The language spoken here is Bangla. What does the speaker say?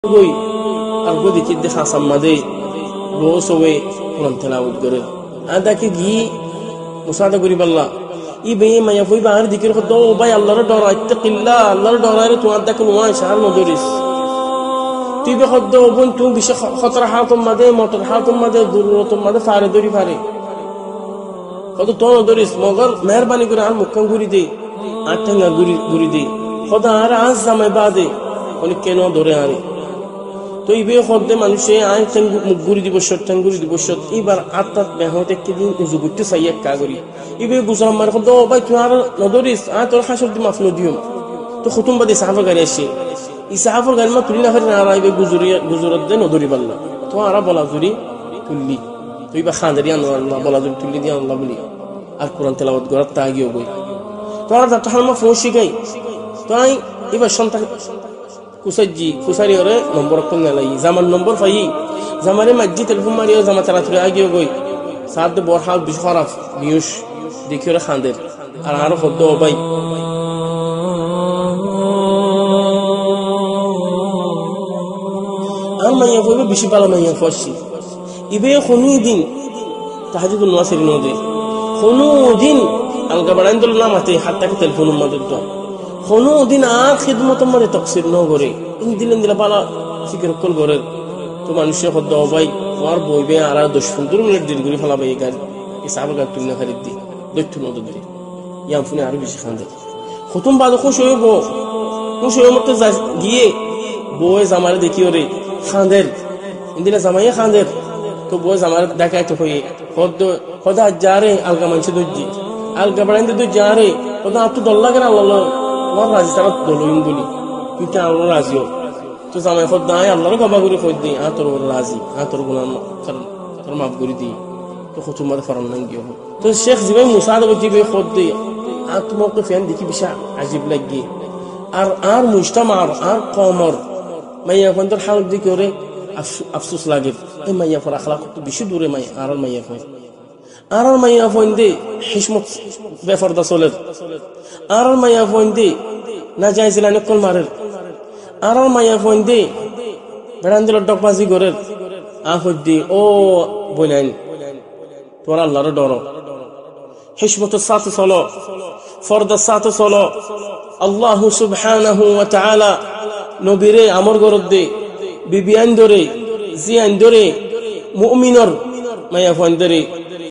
গই আর গদি কি দেখা সাম্মাদে রোজ ওয়ে কোরআন তেলাওয়াত করে আদাকে গি মুসাদা করি বললা ই বে মায়া ফই বাহার দিকের কত ভাই আল্লাহর ডর আত্তাকিল্লাহ আল্লাহর ডরারে তো আদাকে নোয়া শাল নদরিস তুই বে খদ্দ বন তুই বিশ খতরা হাতম মাদে মোটর হাতম মাদে দুরুরতম মাদে ফারে দরি ফারে কত তো নদরিস মগর মেহরবানি করে আর মুক্কাম ঘুরি দে আটঙ্গা ঘুরি দে খোদা আর আজ জামাই বাদে অনেক কেন ধরে আরে তো ইবে খদ্দে মানুষে আয় ঠ্যাং মুখ ঘুরি দিব ঠ্যাং ঘুরি দিব এবার আত্মাত বেহত একদিন উজু করতে চাই এক কাগরি ইবে গুজরাম মার খদ্দ ভাই তুই আর নদরিস আয় তোর হাসর দি মাফ নদিও তো খতুম বাদে সাহাফা গাড়ি আসে ই সাহাফার গাড়ি মা তুলি না ফেরে না ইবে গুজরত দে নদরি পাল্লা তো আরা বলা জুরি তুললি তো ইবা খাঁদারি আল্লাহ বলা জুরি তুললি দিয়ে আল্লাহ বলি আর কোরআন তেলাওয়াত করার তা গিয়েও বই তো আর তার মা ফোন শিখাই তো আই এবার সন্তান কুসাজি কুসারি ওরে নম্বর কোন লাই জামান নম্বর পাই জামারে মাজি টেলিফোন মারিও জামা তাড়াতাড়ি আগিয়ে গই সাদ বড় হাল বিশ খারাপ নিউজ দেখি ওরা খাঁদের আর আরো হদ্দ ভাই আর মাইয়া বলবে বেশি পালা মাইয়া ফসি ইবে কোনো দিন তাহাজুদুল নাসির নদে কোনো দিন আলগা বাড়াইন দল না মাতে হাতটাকে টেলিফোন মাদের তো কোনো দিন আর খিদমত মারে তকসির ন করে দিলেন দিলা পালা ফিকির কল করে তো মানুষের হদ্দ ভাই তোমার বইবে আর 10-15 মিনিট দিন করে ফেলা ভাই গাড়ি এই সাবা গাড়ি তুই না খারিদ দি দৈত্য নদ দিই ইয়াম শুনে আরো বেশি খান দেয় খতম বাদ খুশ হয়ে মতো গিয়ে বই জামারে দেখি ওরে খাঁদের ইন্দিনা জামাইয়ে খাঁদের তো বই জামারে দেখায় তো হয়ে খোদা যারে আলগা মানুষ দর্জি আলগা বাড়াইন দু যারে খোদা আর তো দল লাগে না আল্লাহ আমার রাজি তারা দলইন বলি কিন্তু আমরা রাজিও তো জামাই খোদ নাই আল্লাহর গবা করে খোদ দিই আর তোর রাজি আর তোর গুণাম তোর মাফ করে দিই তো খতুম মাদে ফরান নাই গিয়ে তো শেখ জিবাই মুসাদা করতে গিয়ে খোদ দিই আর তোমাকে ফ্যান দেখি বিশা আজিব লাগি আর মুজতামার আর কমর মাইয়া ফোন তোর হালত দিকে ওরে আফসোস লাগে এই মাইয়া ফোর আখলাক তো বেশি দূরে মাই আর মাইয়া ফোন আর মাইয়া ফোন দে হিসমত বেফরদা চলে আর মাইয়া ফোন দে না যাইছিল কল মারের আর মাইয়া ফোন দে বেড়ান দিল ডকবাজি করে আহদ দি ও বলেন তোর আল্লাহর ডর হিসমতের সাথে চলো ফরদার সাথে চলো আল্লাহ সুবহানাহু ওয়া তাআলা নবীরে আমর গরদ দে বিবিয়ান ধরে জিয়ান ধরে মুমিনর মাইয়া ফোন ধরে